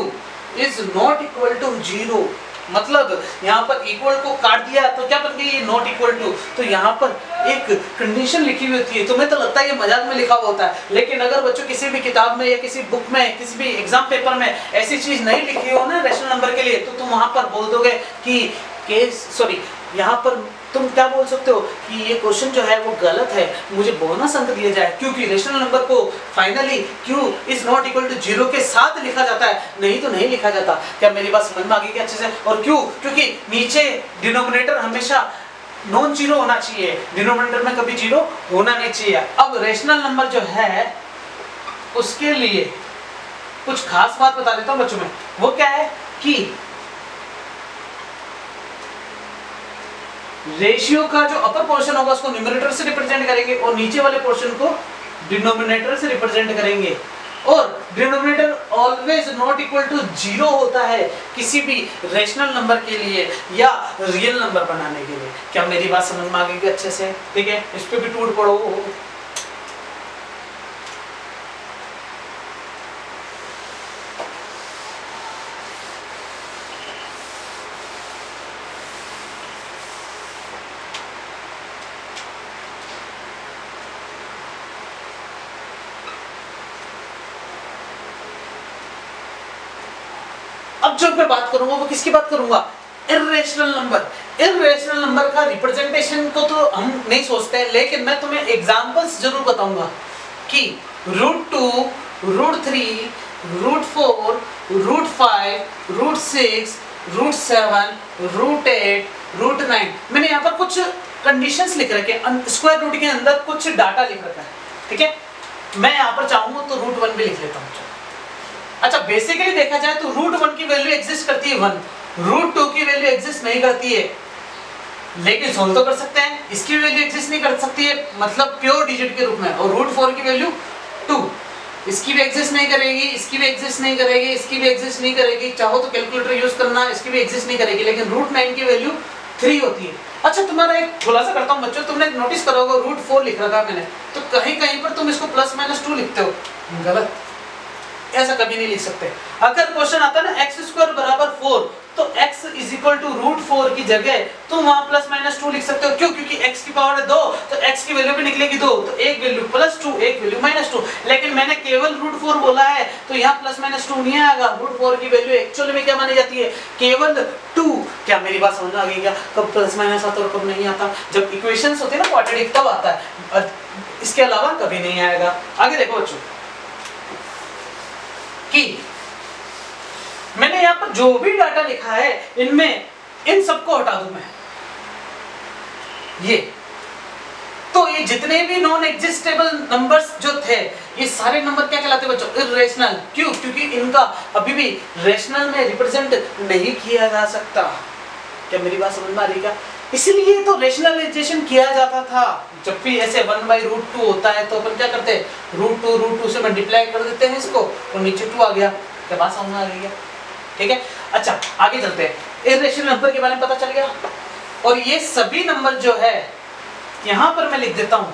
is not equal to 0, मतलब यहाँ पर इक्वल को काट दिया तो क्या बन गई, ये नॉट इक्वल टू। तो यहाँ पर एक कंडीशन लिखी हुई होती है। तुम्हें तो लगता है ये मजाक में लिखा हुआ होता है, लेकिन अगर बच्चों किसी भी किताब में या किसी बुक में किसी भी एग्जाम पेपर में ऐसी चीज नहीं लिखी हो ना रेशनल नंबर के लिए, तो तुम वहां पर बोल दोगे कि यहाँ पर तुम क्या बोल सकते हो कि ये क्वेश्चन जो है वो गलत है, मुझे बोनस अंक दिया जाए, क्योंकि रेशनल नंबर को finally q is not equal to 0 के साथ लिखा जाता है, नहीं तो नहीं लिखा जाता। क्या मेरी बात समझ में आ गई क्या अच्छे से। और क्यों, क्योंकि नीचे डिनोमिनेटर हमेशा नॉन जीरो होना चाहिए, डिनोमिनेटर में कभी 0 होना नहीं चाहिए। अब रेशनल नंबर जो है उसके लिए कुछ खास बात बता देता हूँ बच्चों में। वो क्या है कि रेशियो का जो अपर पोर्शन होगा उसको न्यूमरेटर से रिप्रेजेंट करेंगे और नीचे वाले पोर्शन को डिनोमिनेटर से रिप्रेजेंट करेंगे। और denominator always not equal to 0 होता है किसी भी रेशनल नंबर के लिए या रियल नंबर बनाने के लिए। क्या मेरी बात समझ में आ गई अच्छे से, ठीक है। इस पे भी टूट पड़ो। अब जो मैं बात करूंगा वो किसकी बात करूंगा, इर्रेशनल नंबर। इर्रेशनल नंबर का रिप्रेजेंटेशन को तो हम नहीं सोचते, लेकिन मैं तुम्हें एग्जांपल्स जरूर बताऊंगा कि √2, √3, √4, √5, √6, √7, √8, √9। मैंने यहाँ पर कुछ कंडीशंस लिख रखे हैं, स्क्वायर रूट के अंदर कुछ डाटा लिख रखा है, ठीक है। मैं यहाँ पर चाहूँ तो √1 भी लिख लेता हूँ। अच्छा, बेसिकली देखा जाए तो √1 की वैल्यू एग्जिस्ट करती है 1, √2 की वैल्यू एग्जिस्ट नहीं करती है, लेकिन सोल्व तो कर सकते हैं। इसकी वैल्यू एग्जिस्ट नहीं कर सकती है, मतलब प्योर डिजिट के रूप में। और √4 की वैल्यू 2, इसकी भी एग्जिस्ट नहीं करेगी, इसकी भी एग्जिस्ट नहीं करेगी, इसकी भी एग्जिस्ट नहीं करेगी। चाहो तो कैलकुलेटर यूज करना, इसकी भी एग्जिस्ट नहीं करेगी। लेकिन √9 की वैल्यू 3 होती है। अच्छा, तुम्हारा एक खुलासा करता हूँ बच्चों, तुमने नोटिस करा होगा √4 लिख रखा मैंने, तो कहीं कहीं पर तुम इसको +-2 लिखते हो, गलत। ऐसा कभी नहीं लिख सकते। अगर क्वेश्चन आता है ना x² = 4, तो x = √4 की जगह तुम वहां +-2 लिख सकते हो। क्यों? क्योंकि x की पावर है 2, तो x की वैल्यू भी निकलेगी 2, तो एक वैल्यू +2, एक वैल्यू -2। लेकिन मैंने केवल √4 बोला है, तो यहाँ +-2 नहीं आएगा। √4 की वैल्यू एक्चुअली में क्या मानी जाती है, केवल 2। क्या मेरी बात समझ में आ गई क्या, कब +- आता और कब नहीं आता। जब इक्वेशंस होते हैं ना क्वाड्रेटिक, तब आता है, इसके अलावा कभी नहीं आएगा। आगे देखो बच्चों कि मैंने यहाँ पर जो भी डाटा लिखा है इनमें इन सबको हटा दूं मैं, ये तो ये जितने भी नॉन एग्जिस्टेबल नंबर्स जो थे, ये सारे नंबर क्या कहलाते हैं बच्चों, इर्रेशनल। क्यों? क्योंकि इनका अभी भी रेशनल में रिप्रेजेंट नहीं किया जा सकता। क्या मेरी बात समझ में आ रही है? इसलिए तो रेशनलाइजेशन किया जाता था। जब भी ऐसे 1/√2 होता है तो अपन क्या करते हैं, √2 से मल्टीप्लाई कर देते हैं इसको, और नीचे 2 आ गया। क्या बात समझ में आ रही है? ठीक है। अच्छा, आगे चलते हैं। इर्रेशनल नंबर के बारे में पता चल गया। और ये सभी नंबर जो है यहां पर मैं लिख देता हूं,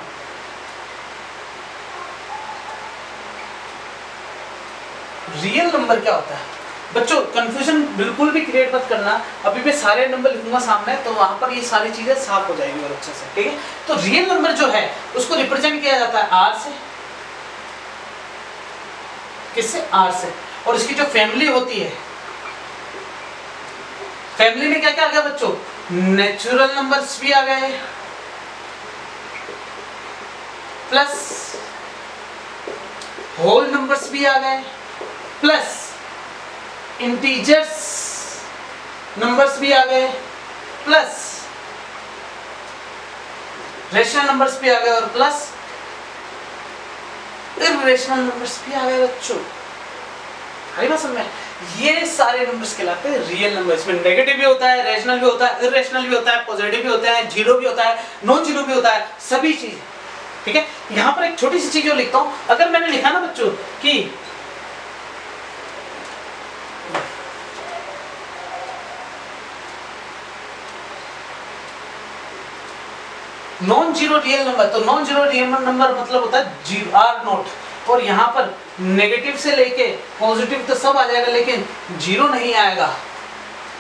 रियल नंबर क्या होता है। बच्चों कंफ्यूजन बिल्कुल भी क्रिएट मत करना, अभी मैं सारे नंबर लिखूंगा सामने, तो वहां पर ये सारी चीजें साफ हो जाएंगी और अच्छे से, ठीक है। तो रियल नंबर जो है उसको रिप्रेजेंट किया जाता है R से। किससे? R से। और इसकी जो फैमिली होती है, फैमिली में क्या क्या आ गया बच्चों, नेचुरल नंबर्स भी आ गए, प्लस होल नंबर्स भी आ गए, प्लस इंटीजर्स नंबर्स भी आ गए, प्लस रेशनल नंबर्स भी आ गए और प्लस इर्रेशनल नंबर्स भी आ गए बच्चों। आई बात समझ में? ये सारे नंबर्स कहलाते हैं रियल नंबर। इसमें नेगेटिव भी होता है, रेशनल भी होता है, इर्रेशनल भी होता है, पॉजिटिव भी होता है, जीरो भी होता है, नॉन जीरो भी होता है, सभी चीज। ठीक है, यहाँ पर एक छोटी सी चीज जो लिखता हूं, अगर मैंने लिखा ना बच्चों कि नॉन जीरो रियल नंबर, तो नॉन जीरो रियल नंबर मतलब होता है आर नॉट, और यहाँ पर नेगेटिव से लेके पॉजिटिव तो सब आ जाएगा लेकिन जीरो नहीं आएगा।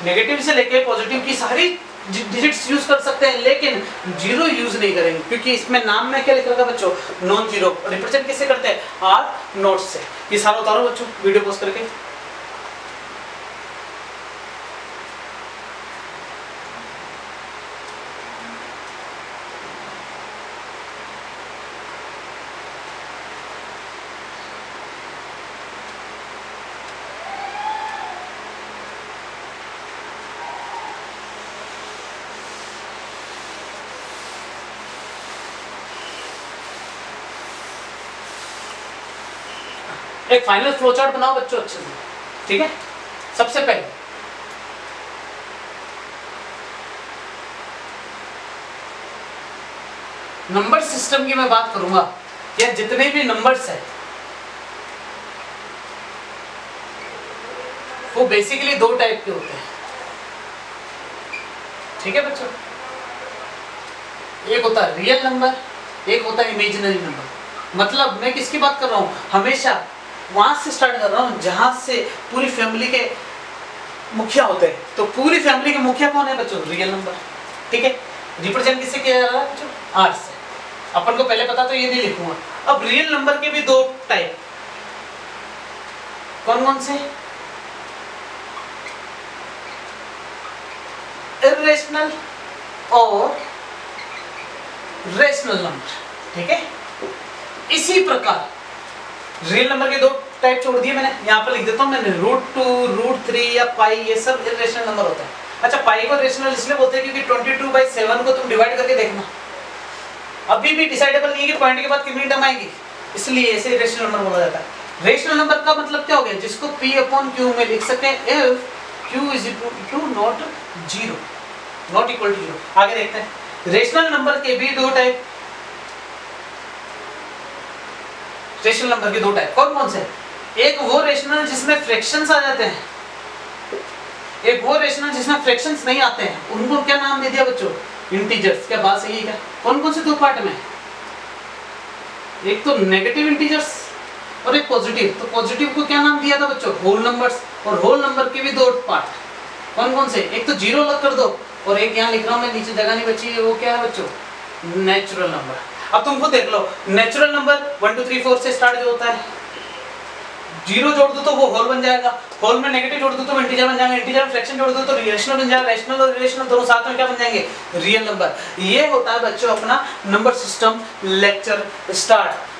नेगेटिव से लेके पॉजिटिव की सारी डिजिट्स यूज कर सकते हैं लेकिन जीरो यूज नहीं करेंगे, क्योंकि इसमें नाम में क्या लिख रखा बच्चों, नॉन जीरो। रिप्रेजेंट किससे करते हैं, आर नोट से। ये सारा उतारो बच्चों वीडियो पोस्ट करके। एक फाइनल फ्लो चार्ट बनाओ बच्चों अच्छे से, ठीक है। सबसे पहले नंबर सिस्टम की मैं बात करूंगा, या जितने भी नंबर्स हैं वो बेसिकली दो टाइप के होते हैं, ठीक है बच्चों। एक होता है रियल नंबर, एक होता है इमेजिनरी नंबर। मतलब मैं किसकी बात कर रहा हूं, हमेशा वहां से स्टार्ट कर रहा हूं जहां से पूरी फैमिली के मुखिया होते हैं। तो पूरी फैमिली के मुखिया कौन है बच्चों, रियल नंबर, ठीक है। रिप्रेजेंट किससे किया जा रहा है बच्चों, आर से। अपन को पहले पता तो ये नहीं लिखूंगा। अब रियल नंबर के भी दो टाइप, कौन कौन से, इर्रेशनल और रेशनल नंबर, ठीक है। इसी प्रकार रियल नंबर के दो टाइप छोड़ दिए मैंने, यहाँ पर लिख देता हूँ मैंने, √2, √3 या पाई, ये सब इर्रेशनल नंबर होता है। अच्छा, पाई को रेशनल इसलिए बोलते हैं क्योंकि 22/7 को तुम डिवाइड करके देखना, अभी भी डिसाइडेबल नहीं है कि पॉइंट के बाद कितनी टर्म आएगी, इसलिए ऐसे रेशनल नंबर बोला जाता है। रेशनल नंबर का मतलब क्या हो गया, जिसको P/Q में लिख सकते हैं if Q is equal to not zero, not equal to zero। आगे देखते हैं रेशनल नंबर के भी दो टाइप, रेशनल नंबर के दो टाइप कौन कौन से, एक वो रेशनल जिसमें फ्रैक्शंस आ जाते हैं, एक वो रेशनल जिसमें फ्रैक्शंस नहीं आते हैं। उनको क्या नाम दे दिया बच्चों, इंटीजर्स। क्या बात सही है क्या? कौन कौन से दो पार्ट में, एक तो नेगेटिव इंटीजर्स और एक पॉजिटिव। तो पॉजिटिव को क्या नाम दिया था बच्चों, होल नंबर्स। और होल नंबर के भी दो पार्ट, कौन कौन से, एक तो जीरो लग कर दो, और एक यहाँ लिख रहा हूँ मैं, नीचे जगह नहीं बची है, वो क्या है बच्चों, नेचुरल नंबर। अब तुम खुद देख लो, नेचुरल नंबर 1 2 3 4 से स्टार्ट जो होता है, जीरो जोड़ दो तो वो होल बन जाएगा, होल में नेगेटिव जोड़ दो तो इंटीजर बन जाएगा, इंटीजर में फ्रैक्शन जोड़ दो तो रेशनल बन जाएगा, रेशनल और इरेशनल दोनों साथ में क्या बन जाएंगे, रियल नंबर। ये होता है बच्चों अपना नंबर सिस्टम लेक्चर स्टार्ट।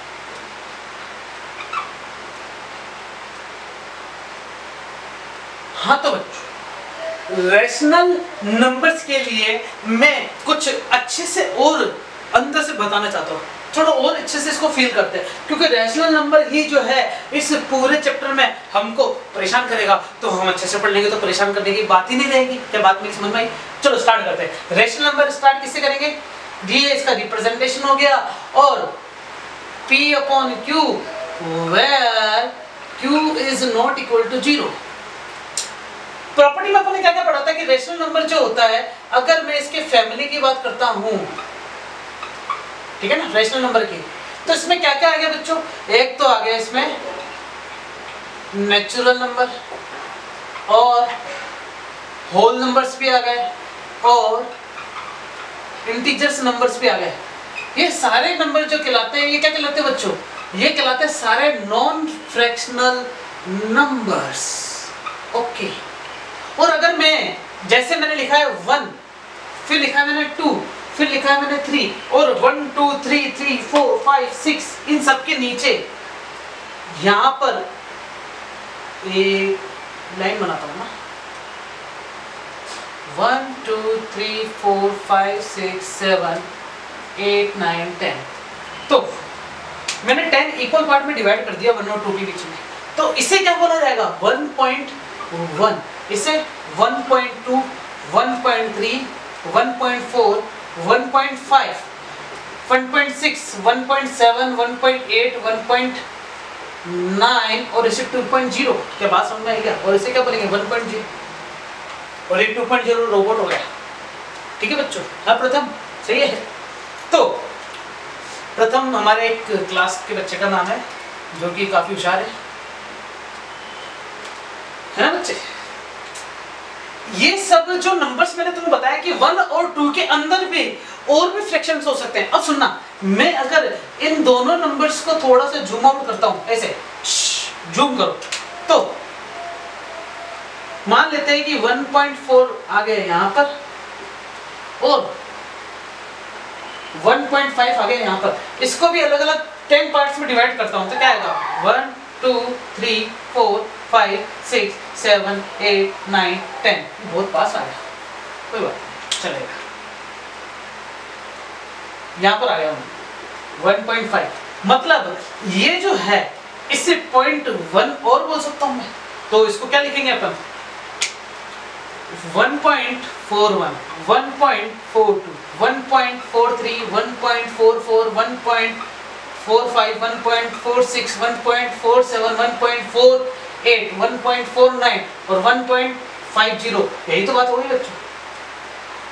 हाँ तो बच्चों, रेशनल नंबर्स के लिए मैं कुछ अच्छे से और अंदर से बताना चाहता हूँ, थोड़ा और अच्छे से इसको फील करते हैं, क्योंकि रैशनल नंबर ही जो है इस पूरे चैप्टर में हमको परेशान करेगा। तो हम अच्छे से पढ़ लेंगे तो परेशान करने की बात ही नहीं रहेगी। क्या बात मेरी समझ में आई? चलो स्टार्ट करते हैं। रैशनल नंबर स्टार्ट किससे करेंगे, ये इसका रिप्रेजेंटेशन हो गया, और P/Q where Q is not equal to 0। Property में अपन ने क्या क्या पढ़ा था कि रैशनल नंबर जो होता है, अगर मैं इसके फैमिली की बात करता हूं, ठीक है ना, रैशनल नंबर की, तो इसमें क्या क्या आ गया बच्चों, एक तो आ गया इसमें नेचुरल नंबर, और होल नंबर्स भी आ गए, और इंटीजर्स नंबर्स भी आ गए। ये सारे नंबर जो कहलाते हैं, ये क्या कहलाते हैं बच्चों, ये कहलाते हैं सारे नॉन फ्रैक्शनल नंबर्स। ओके। और अगर मैं, जैसे मैंने लिखा है 1, फिर लिखा है मैंने 2, फिर लिखा है मैंने 3 और 1 2 3 3 4 5 6 इन सब के नीचे यहां पर एक लाइन बनाता हूं ना 1 2 3 4 5 6 7 8 9 10। तो मैंने 10 इक्वल पार्ट में डिवाइड कर दिया 1 और 2 के बीच में। तो इसे क्या बोला जाएगा 1.1, इसे 1.2 1.3 1.4 1.5 1.6 1.7 1.8 1.9 और इसे 2.0। क्या बात समझ में आई क्या? और इसे क्या बोलेंगे 1.0 और एक 2.0 रोबोट हो गया। ठीक है बच्चों? हाँ प्रथम सही है। तो प्रथम हमारे एक क्लास के बच्चे का नाम है जो कि काफी होशियार है ना बच्चे? ये सब जो नंबर्स मैंने तुम्हें बताया कि 1 और 2 के अंदर भी और भी फ्रैक्शंस हो सकते हैं। अब सुनना, मैं अगर इन दोनों नंबर्स को थोड़ा सा जूम आउट करता हूं, ऐसे जूम करो, तो मान लेते हैं कि 1.4 आ गए यहां पर और 1.5 आ गए यहां पर। इसको भी अलग अलग 10 पार्ट्स में डिवाइड करता हूं तो क्या आएगा 1 2 3 4 5 6 7 8 9 10। बहुत पास आ गया, कोई बात नहीं चलेगा। यहां पर आ गया 1.5, मतलब ये जो है इससे 0.1 और बोल सकता हूं मैं। तो इसको क्या लिखेंगे अपन 1.41 1.42 1.43 1.44 1.45 1.46 1.47 1.48 1.49 और 1.50। यही तो बात हो गई बच्चों।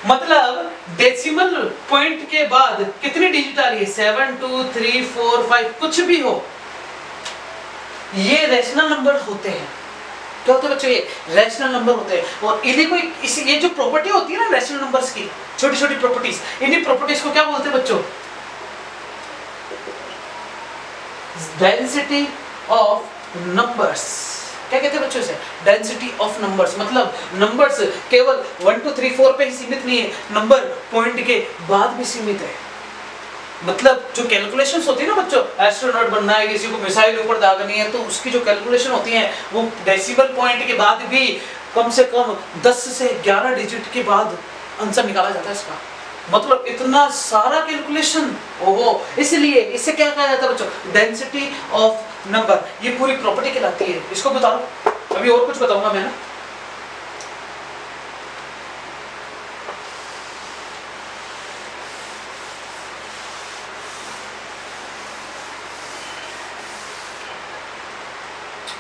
मतलब डेसिमल पॉइंट के बाद कितनी डिजिट आ रही है 7 2 3 4 5 कुछ भी हो, ये रैशनल नंबर होते हैं। क्या होते हैं बच्चों? ये रैशनल नंबर होते हैं। और इन्हीं को ये जो प्रॉपर्टी होती है ना रैशनल नंबर्स की, छोटी छोटी प्रॉपर्टीज, इन्हीं प्रॉपर्टीज को क्या बोलते हैं बच्चों? Density of numbers. क्या कहते हैं बच्चों इसे? Density of numbers. मतलब नंबर्स केवल 1 2 3 4 पे ही सीमित नहीं है, नंबर पॉइंट के बाद भी सीमित है। मतलब जो कैलकुलेशंस होती है ना बच्चों, एस्ट्रोनॉट बनना है, किसी को मिसाइल ऊपर दागनी है, तो उसकी जो कैलकुलेशन होती है वो डेसिमल पॉइंट के बाद भी कम से कम 10 से 11 डिजिट के बाद आंसर निकाला जाता है इसका। मतलब इतना सारा कैलकुलेशन, ओहो। इसलिए इसे क्या कहा जाता है बच्चों? Density of number. ये पूरी प्रॉपर्टी कहलाती है। इसको बताओ, अभी और कुछ बताऊंगा मैं ना।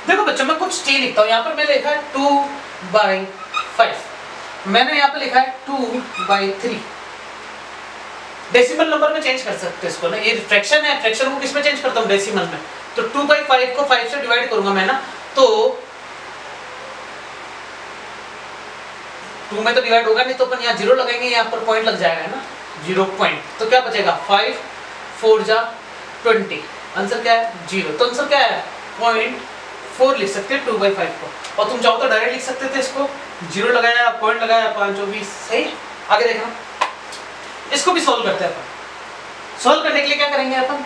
देखो बच्चों मैं कुछ टी लिखता हूँ। यहाँ पर मैंने लिखा है 2/5, मैंने यहाँ पे लिखा है 2/3। डेसिमल नंबर में चेंज कर सकते हैं इसको ना, ये फ्रैक्शन है, फ्रैक्शन को किस में चेंज करता हूँ? डेसिमल में। तो 2/5 को 5 से डिवाइड करूंगा मैं ना, तो 2 में तो डिवाइड होगा नहीं, तो अपन यहाँ 0 लगाएंगे, यहाँ पर पॉइंट लग जाएगा ना, 0 पॉइंट। तो क्या बचेगा 5 4 जा 20। आंसर क्या है 0। तो आंसर क्या है 0.4 लिख सकते हैं 2/5 को। और तुम चाहो तो डायरेक्ट लिख सकते थे इसको, 0 लगाया पॉइंट लगाया 5 और 20। सही। आगे देखना, इसको भी सोल्व करते हैं अपन। सोल्व करने के लिए क्या करेंगे अपन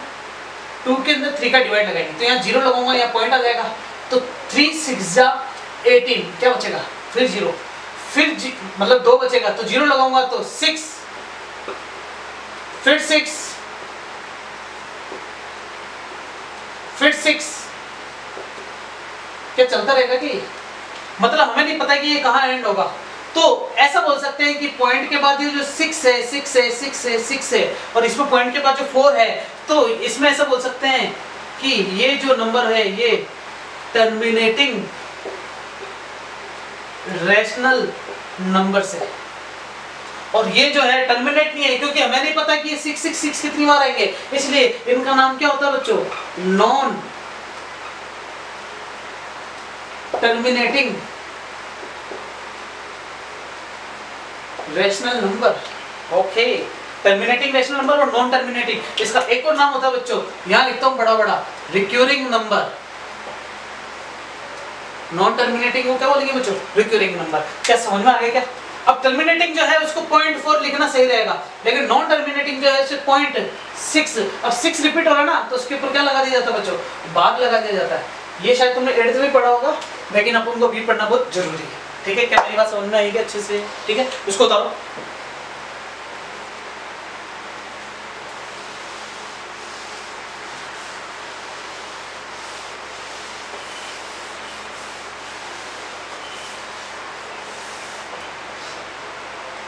2 के अंदर 3 का डिवाइड लगाएंगे। तो यहाँ 0 लगाऊंगा, यहाँ पॉइंट आ जाएगा, तो 3 6 जा 18। क्या बचेगा फिर 0, फिर मतलब 2 बचेगा, तो 0 लगाऊंगा तो 6, फिर 6, फिर 6। क्या चलता रहेगा कि? मतलब हमें नहीं पता कि ये कहाँ एंड होगा। तो ऐसा बोल सकते हैं कि पॉइंट के बाद ये जो 6 है 6 है 6 है 6 है और इसमें पॉइंट के बाद जो 4 है, तो इसमें ऐसा बोल सकते हैं कि ये जो नंबर है ये टर्मिनेटिंग रैशनल नंबर है। और ये जो है टर्मिनेट नहीं है, क्योंकि हमें नहीं पता कि ये 6 6 6 कितनी बार आएंगे, इसलिए इनका नाम क्या होता है बच्चों? Non terminating rational number. Okay, terminating rational number और नॉन टर्मिनेटिंग, इसका एक और नाम होता है बच्चों, यहां लिखता हूं बड़ा बड़ा, रिक्यूरिंग नंबर। नॉन टर्मिनेटिंग को क्या बोलेंगे बच्चों? Recurring number. क्या समझ में आ गया क्या? अब टर्मिनेटिंग जो है उसको 0.4 लिखना सही रहेगा, लेकिन नॉन टर्मिनेटिंग जो है उसे 0.6। अब 6 रिपीट हो रहा है ना, तो उसके ऊपर क्या लगा दिया जाता है बच्चों, भाग लगा दिया जाता है। ये शायद तुमने 8th में पढ़ा होगा, लेकिन अपन को भी पढ़ना बहुत जरूरी है। ठीक है, क्या मेरी बात समझ में आएगी अच्छे से? ठीक है, उसको उतारो।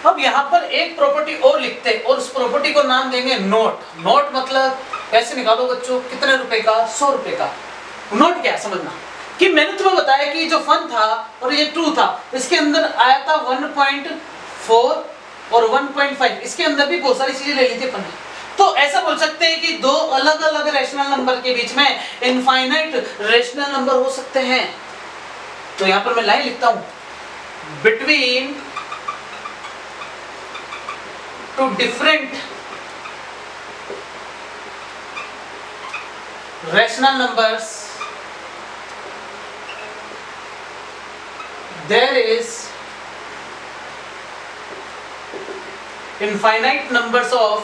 अब यहाँ पर एक प्रॉपर्टी और लिखते हैं और उस प्रॉपर्टी को नाम देंगे नोट। नोट मतलब ऐसे निकालो बच्चों, कितने रुपए का? 100 रुपए का। नोट क्या है समझना, कि मैंने तुम्हें बताया कि जो 1 था और ये 2 था, इसके अंदर आया था 1.4 और 1.5, इसके अंदर भी बहुत सारी चीजें ले ली थी अपन ने। तो ऐसा बोल सकते हैं कि दो अलग अलग रेशनल नंबर के बीच में इनफाइनाइट रेशनल नंबर हो सकते हैं। तो यहाँ पर मैं लाइन लिखता हूं, between two different rational numbers there is infinite numbers of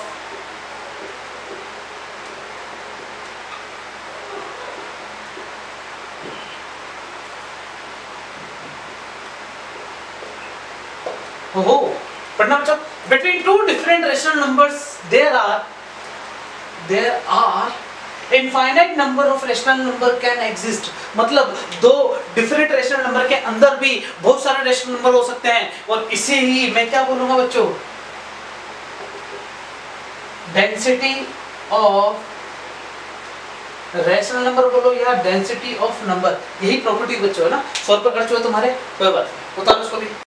पढ़ना बच्चों, between two different rational numbers there are infinite number of rational number can exist. मतलब दो डिफरेंट रेशनल नंबर के अंदर भी बहुत सारे रेशनल नंबर हो सकते हैं, और इसे ही मैं क्या बोलूंगा बच्चों, डेंसिटी ऑफ रेशनल नंबर बोलो या डेंसिटी ऑफ नंबर, यही प्रॉपर्टी बच्चों है ना। 100 रुपए खर्च हुए तुम्हारे, कोई बात नहीं, उतारो उसको भी।